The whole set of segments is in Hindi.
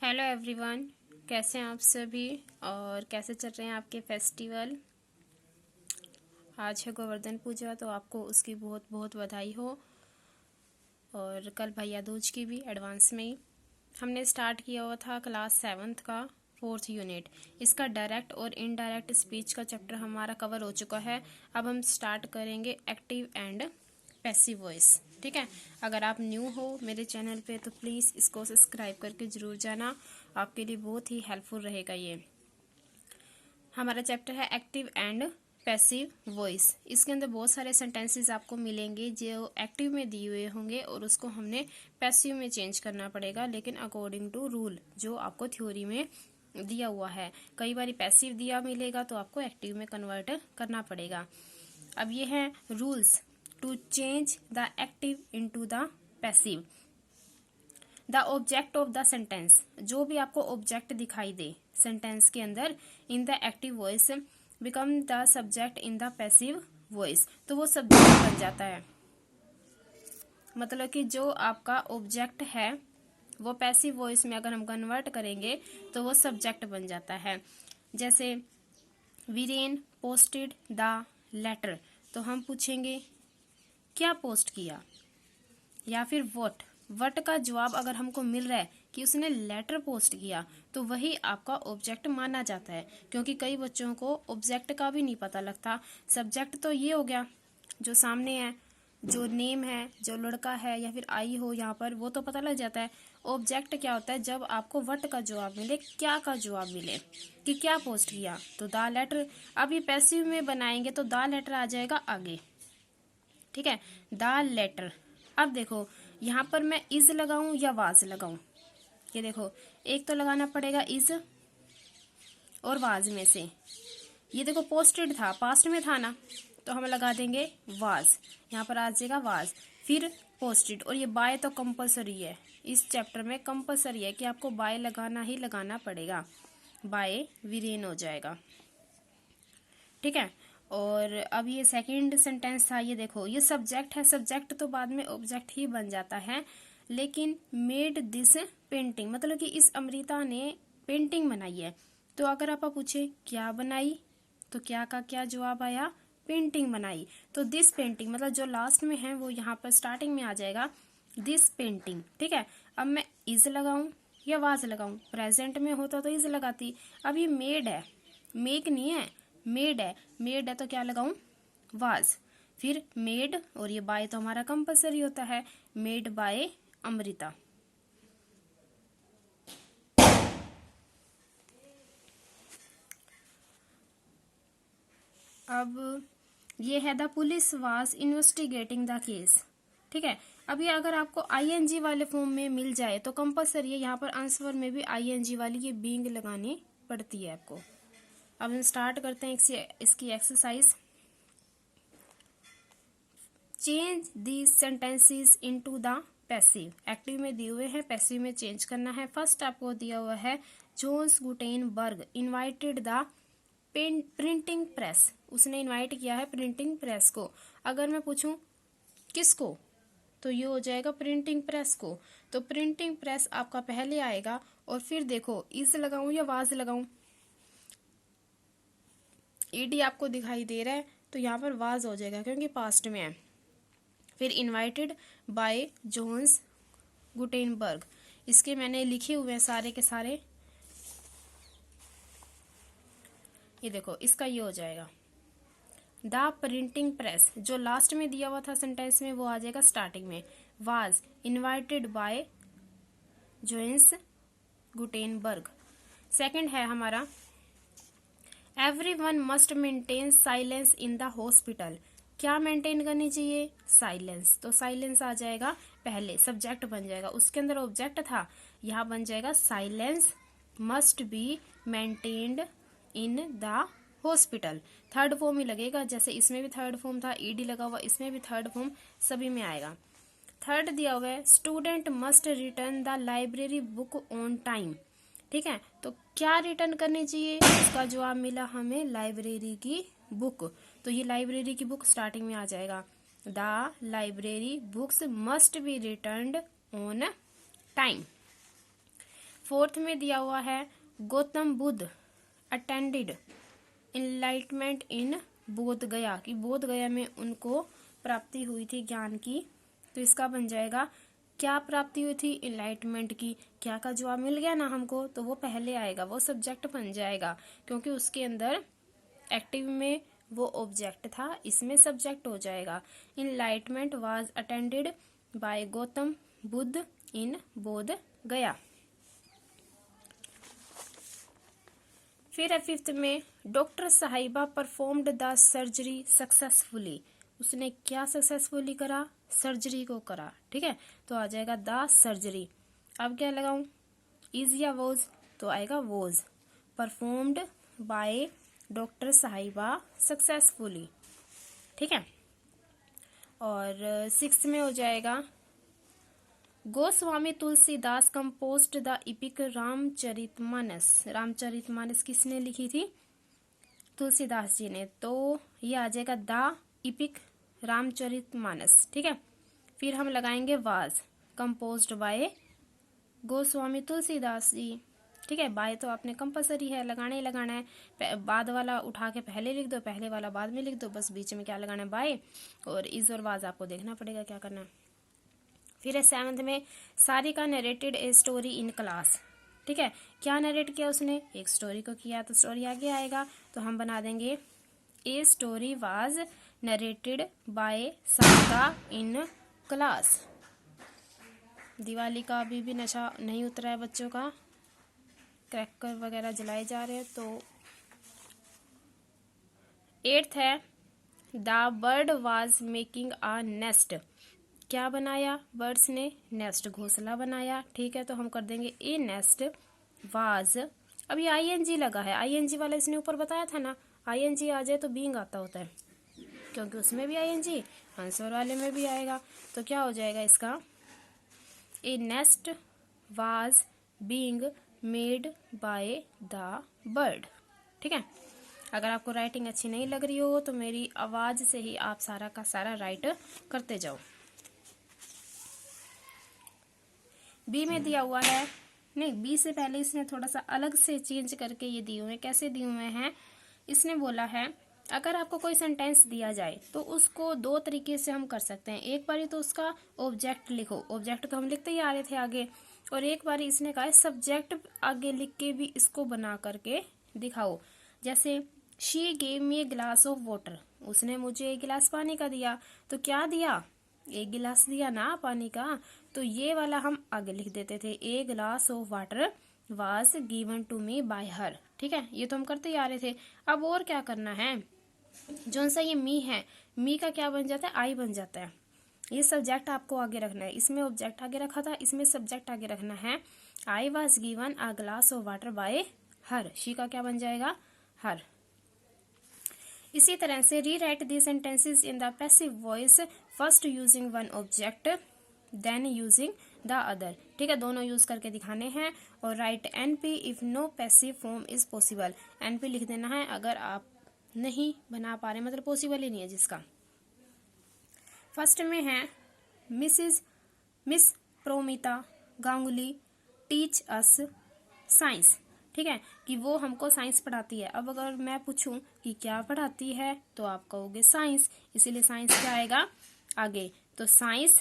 हेलो एवरीवन, कैसे हैं आप सभी और कैसे चल रहे हैं आपके फेस्टिवल। आज है गोवर्धन पूजा, तो आपको उसकी बहुत बहुत बधाई हो। और कल भैया दूज की भी एडवांस में ही हमने स्टार्ट किया हुआ था क्लास 7th का 4th यूनिट। इसका डायरेक्ट और इनडायरेक्ट स्पीच का चैप्टर हमारा कवर हो चुका है। अब हम स्टार्ट करेंगे एक्टिव एंड पैसिव वॉइस। ठीक है, अगर आप न्यू हो मेरे चैनल पे तो प्लीज़ इसको सब्सक्राइब करके ज़रूर जाना, आपके लिए बहुत ही हेल्पफुल रहेगा। ये हमारा चैप्टर है एक्टिव एंड पैसिव वॉइस। इसके अंदर बहुत सारे सेंटेंसेस आपको मिलेंगे जो एक्टिव में दिए हुए होंगे और उसको हमने पैसिव में चेंज करना पड़ेगा, लेकिन अकॉर्डिंग टू रूल जो आपको थ्योरी में दिया हुआ है। कई बार पैसिव दिया मिलेगा तो आपको एक्टिव में कन्वर्ट करना पड़ेगा। अब ये है rules to change the active into the passive. The object of the sentence, जो भी आपको ऑब्जेक्ट दिखाई दे सेंटेंस के अंदर in the active voice become the subject in the passive voice, तो वो सब्जेक्ट बन जाता है। मतलब कि जो आपका ऑब्जेक्ट है वो पैसिव वॉइस में अगर हम कन्वर्ट करेंगे तो वो सब्जेक्ट बन जाता है। जैसे वीरेन पोस्टेड द लेटर, तो हम पूछेंगे क्या पोस्ट किया, या फिर वट का जवाब अगर हमको मिल रहा है कि उसने लेटर पोस्ट किया तो वही आपका ऑब्जेक्ट माना जाता है, क्योंकि कई बच्चों को ऑब्जेक्ट का भी नहीं पता लगता। सब्जेक्ट तो ये हो गया जो सामने है, जो नेम है, जो लड़का है या फिर आई हो यहाँ पर, वो तो पता लग जाता है। ऑब्जेक्ट क्या होता है, जब आपको वट का जवाब मिले, क्या का जवाब मिले कि क्या पोस्ट किया, तो द लेटर। अब ये पैसिव में बनाएंगे तो द लेटर आ जाएगा आगे। ठीक है, द लेटर। अब देखो यहाँ पर मैं इज लगाऊं या वाज लगाऊं, ये देखो एक तो लगाना पड़ेगा इज और वाज में से। ये देखो पोस्टेड था, पास्ट में था ना, तो हम लगा देंगे वाज, यहाँ पर आ जाएगा वाज। फिर पोस्टेड, और ये बाय तो कंपलसरी है, इस चैप्टर में कंपलसरी है कि आपको बाय लगाना ही लगाना पड़ेगा। बाय वीरेन हो जाएगा। ठीक है, और अब ये सेकंड सेंटेंस था, ये देखो ये सब्जेक्ट है, सब्जेक्ट तो बाद में ऑब्जेक्ट ही बन जाता है। लेकिन मेड दिस पेंटिंग, मतलब कि इस अमृता ने पेंटिंग बनाई है। तो अगर आप पूछे क्या बनाई, तो क्या का क्या जवाब आया, पेंटिंग बनाई। तो दिस पेंटिंग मतलब जो लास्ट में है वो यहाँ पर स्टार्टिंग में आ जाएगा दिस पेंटिंग। ठीक है, अब मैं इज लगाऊं या वाज लगाऊं, प्रेजेंट में होता तो इज लगाती। अब ये मेड है, मेक नहीं है, मेड है। मेड है तो क्या लगाऊं, वाज। फिर मेड, और ये बाय तो हमारा कंपलसरी होता है, मेड बाय अमृता। अब ये है the police was investigating the case. ठीक है, अब ये अगर आपको आईएनजी वाले फॉर्म में मिल जाए तो कंपलसरी है, यहाँ पर आंसर में भी आईएनजी वाली ये बीइंग लगानी पड़ती है आपको। अब हम स्टार्ट करते हैं इसकी exercise. Change the sentences into the passive. Active में दिए हुए हैं, पैसिव में चेंज करना है। फर्स्ट आपको दिया हुआ है Jones Gutenberg invited the printing press, उसने इनवाइट किया है प्रिंटिंग प्रेस को। अगर मैं पूछूं किसको, तो ये हो जाएगा प्रिंटिंग प्रेस को। तो प्रिंटिंग प्रेस आपका पहले आएगा, और फिर देखो इज लगाऊं या वाज लगाऊं, ईडी आपको दिखाई दे रहा है तो यहाँ पर वाज हो जाएगा क्योंकि पास्ट में है। फिर इनवाइटेड बाय जोन्स गुटेनबर्ग, इसके मैंने लिखे हुए हैं सारे के सारे, ये देखो इसका ये हो जाएगा द प्रिंटिंग प्रेस। जो लास्ट में दिया हुआ था सेंटेंस में वो आ जाएगा स्टार्टिंग में, was invited by Jones Gutenberg. Second है हमारा everyone must maintain silence in the hospital. क्या मेंटेन करनी चाहिए, साइलेंस। तो साइलेंस आ जाएगा पहले, सब्जेक्ट बन जाएगा, उसके अंदर ऑब्जेक्ट था, यहाँ बन जाएगा silence must be maintained in the hospital. Third form ही लगेगा, जैसे इसमें भी थर्ड फॉर्म था, ईडी लगा हुआ, इसमें भी थर्ड फॉर्म सभी में आएगा। थर्ड दिया हुआ है student must return the library book on time. ठीक है, तो क्या रिटर्न करनी चाहिए, इसका जवाब मिला हमें लाइब्रेरी की बुक। तो ये लाइब्रेरी की बुक स्टार्टिंग में आ जाएगा, the library books must be returned on time. Fourth में दिया हुआ है गौतम बुद्ध अटेंडेड इनलाइटमेंट इन बोध गया, कि बोध गया में उनको प्राप्ति हुई थी ज्ञान की। तो इसका बन जाएगा क्या प्राप्ति हुई थी, इनलाइटमेंट की। क्या का जवाब मिल गया ना हमको, तो वो पहले आएगा, वो सब्जेक्ट बन जाएगा, क्योंकि उसके अंदर एक्टिव में वो ऑब्जेक्ट था, इसमें सब्जेक्ट हो जाएगा। Enlightenment was attended by Gautam Buddha in Bodh Gaya. फिर है फिफ्थ में डॉक्टर साहिबा परफॉर्म्ड द सर्जरी सक्सेसफुली। उसने क्या सक्सेसफुली करा, सर्जरी को करा, ठीक है। तो आ जाएगा द सर्जरी। अब क्या लगाऊं, इज या वॉज, तो आएगा वॉज। परफॉर्म्ड बाय डॉक्टर साहिबा सक्सेसफुली, ठीक है। और सिक्स्थ में हो जाएगा Goswami Tulsidas composed the epic Ramcharitmanas. Ramcharitmanas किसने लिखी थी, तुलसीदास जी ने। तो ये आ जाएगा द एपिक रामचरितमानस, ठीक है। फिर हम लगाएंगे was, composed by Goswami Tulsidas ji, ठीक है। बाय तो आपने कंपलसरी है, लगाना ही लगाना है। बाद वाला उठा के पहले लिख दो, पहले वाला बाद में लिख दो, बस बीच में क्या लगाना है, बाय। और इज और वाज आपको देखना पड़ेगा क्या करना है। फिर है सेवंथ में Sarika narrated a story in class, ठीक है। क्या नरेट किया उसने, एक स्टोरी को किया, तो स्टोरी आगे आएगा। तो हम बना देंगे a story was narrated by Sarika in class. Diwali का अभी भी नशा नहीं उतरा है बच्चों का, क्रैकर वगैरह जलाए जा रहे हैं। तो एट्थ है the bird was making a nest. क्या बनाया, बर्ड्स ने नेस्ट, घोंसला बनाया, ठीक है। तो हम कर देंगे ए नेस्ट वाज। अब ये आईएनजी लगा है, आईएनजी वाला इसने ऊपर बताया था ना, आईएनजी आ जाए तो बीइंग आता होता है, क्योंकि उसमें भी आईएनजी, आंसर वाले में भी आएगा। तो क्या हो जाएगा इसका, ए nest was being made by the bird, ठीक है। अगर आपको राइटिंग अच्छी नहीं लग रही हो तो मेरी आवाज से ही आप सारा का सारा राइट करते जाओ। बी में दिया हुआ है, नहीं बी से पहले इसने थोड़ा सा अलग से चेंज करके ये दिए हुए हैं। कैसे दिए हुए हैं, इसने बोला है अगर आपको कोई सेंटेंस दिया जाए तो उसको दो तरीके से हम कर सकते हैं। एक बारी तो उसका ऑब्जेक्ट लिखो, ऑब्जेक्ट तो हम लिखते ही आ रहे थे आगे, और एक बारी इसने कहा है सब्जेक्ट आगे लिख के भी इसको बना करके दिखाओ। जैसे she gave me A glass of water, उसने मुझे एक गिलास पानी का दिया। तो क्या दिया, एक गिलास दिया ना पानी का, तो ये वाला हम आगे लिख देते थे, a glass of water was given to me by her, ठीक है। ये तो हम करते ही आ रहे थे। अब और क्या करना है, जो सा ये मी है, मी का क्या बन जाता है, आई बन जाता है। ये सब्जेक्ट आपको आगे रखना है, इसमें ऑब्जेक्ट आगे रखा था, इसमें सब्जेक्ट आगे रखना है। I was given a glass of water by her, she का क्या बन जाएगा, हर। इसी तरह से rewrite the sentences in the passive voice, first using one object then using the other, ठीक है। दोनों यूज करके दिखाने हैं। और write NP if no passive form is possible, NP लिख देना है अगर आप नहीं बना पा रहे, मतलब पॉसिबल ही नहीं है जिसका। फर्स्ट में है miss Promita Ganguly teach us science, ठीक है, कि वो हमको साइंस पढ़ाती है। अब अगर मैं पूछूं कि क्या पढ़ाती है तो आप कहोगे साइंस, इसीलिए साइंस क्या आएगा आगे, तो साइंस।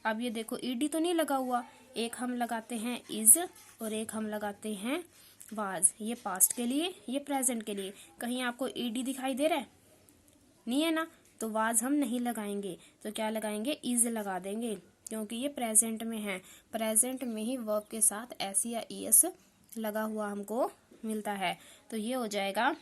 अब ये देखो ईडी तो नहीं लगा हुआ, एक हम लगाते हैं इज और एक हम लगाते हैं वाज, ये पास्ट के लिए, ये प्रेजेंट के लिए। कहीं आपको ईडी दिखाई दे रहा है, नहीं है ना, तो वाज हम नहीं लगाएंगे, तो क्या लगाएंगे, इज लगा देंगे, क्योंकि ये प्रेजेंट में है। प्रेजेंट में ही वर्ब के साथ एस या ईएस लगा हुआ हमको मिलता है। तो ये हो जाएगा,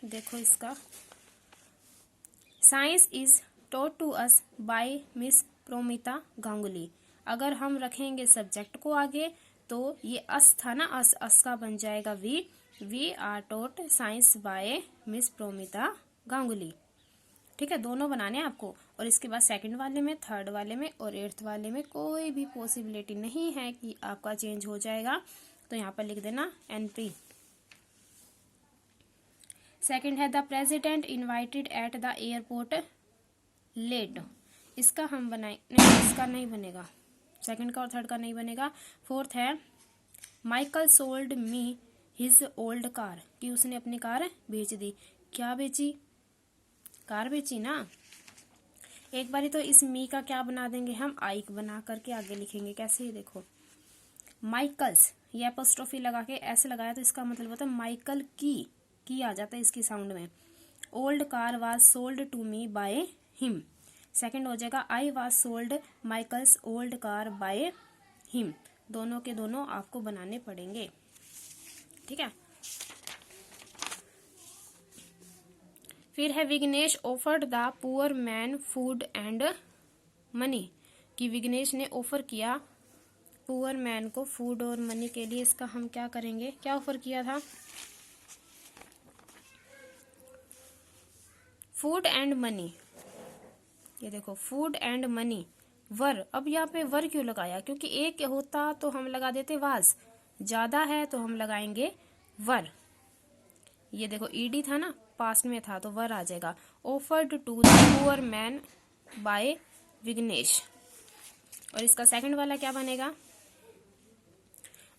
देखो इसका, science is taught to us by Miss Promita Ganguly. अगर हम रखेंगे सब्जेक्ट को आगे तो ये अस था ना, अस का बन जाएगा we are taught science by Miss Promita Ganguly, ठीक है। दोनों बनाने हैं आपको। और इसके बाद सेकंड वाले में, थर्ड वाले में और एट्थ वाले में कोई भी पॉसिबिलिटी नहीं है कि आपका चेंज हो जाएगा, तो यहाँ पर लिख देना एनपी। सेकंड है the president invited at the airport late, इसका हम बनाए नहीं, इसका नहीं बनेगा, सेकंड का और थर्ड का नहीं बनेगा। फोर्थ है Michael sold me his old car, कि उसने अपनी कार बेच दी। क्या बेची? कार बेची ना। एक बारी तो इस मी का क्या बना देंगे हम, आई बना करके आगे लिखेंगे। कैसे? ही देखो, माइकल्स, ये एपोस्ट्रोफी लगा के ऐसे लगाया तो इसका मतलब होता है माइकल की आ जाता है इसकी साउंड में। Old car was sold to me by him. Second हो जाएगा I was sold Michael's old car by him. दोनों के दोनों आपको बनाने पड़ेंगे, ठीक है। फिर है Vignesh offered the poor man food and money, कि विघ्नेश ने ऑफर किया पुअर मैन को फूड और मनी के लिए। इसका हम क्या करेंगे, क्या ऑफर किया था? Food and money. ये देखो, फूड एंड मनी वर। अब यहाँ पे वर क्यों लगाया? क्योंकि एक होता तो हम लगा देते वाज, ज्यादा है तो हम लगाएंगे वर। ये देखो ईडी था ना, पास्ट में था तो वर आ जाएगा। Offered to the poor man by Vignesh. और इसका सेकंड वाला क्या बनेगा?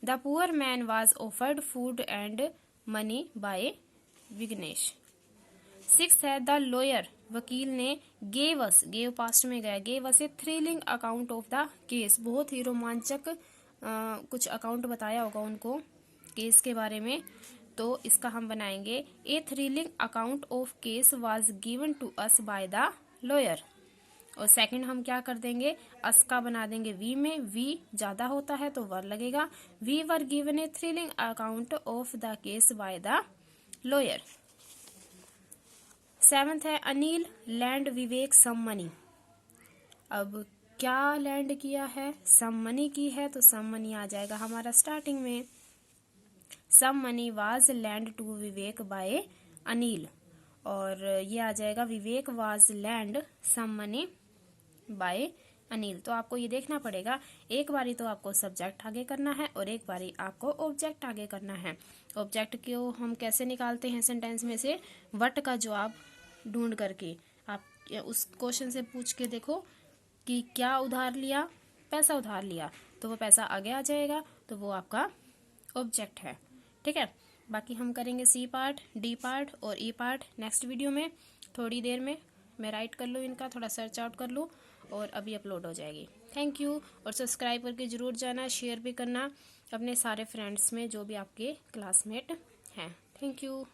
The poor man was offered food and money by Vignesh. Six है द लॉयर, वकील ने गेव अस, गेव पास्ट में गया, gave us a thrilling account of the case, बहुत ही रोमांचक कुछ अकाउंट बताया होगा उनको केस के बारे में। तो इसका हम बनाएंगे a thrilling account of case was given to us by the lawyer. और सेकंड हम क्या कर देंगे, अस का बना देंगे वी में, वी ज्यादा होता है तो वर लगेगा। We were given a thrilling account of the case by the lawyer. Seventh है Anil lend Vivek some money. अब क्या लैंड किया है? सम मनी की है, तो सम मनी आ जाएगा हमारा स्टार्टिंग में। Some money was lend to Vivek by Anil, और ये आ जाएगा Vivek was lend some money by Anil. तो आपको ये देखना पड़ेगा, एक बारी तो आपको सब्जेक्ट आगे करना है और एक बारी आपको ऑब्जेक्ट आगे करना है। ऑब्जेक्ट को हम कैसे निकालते हैं सेंटेंस में से? वट का जवाब ढूंढ करके। आप उस क्वेश्चन से पूछ के देखो कि क्या उधार लिया, पैसा उधार लिया, तो वो पैसा आगे आ जाएगा, तो वो आपका ऑब्जेक्ट है, ठीक है। बाकी हम करेंगे सी पार्ट, डी पार्ट और ई पार्ट नेक्स्ट वीडियो में। थोड़ी देर में मैं राइट कर लूँ इनका, थोड़ा सर्च आउट कर लूँ और अभी अपलोड हो जाएगी। Thank you. और सब्सक्राइब करके ज़रूर जाना, शेयर भी करना अपने सारे फ्रेंड्स में जो भी आपके क्लासमेट हैं। Thank you.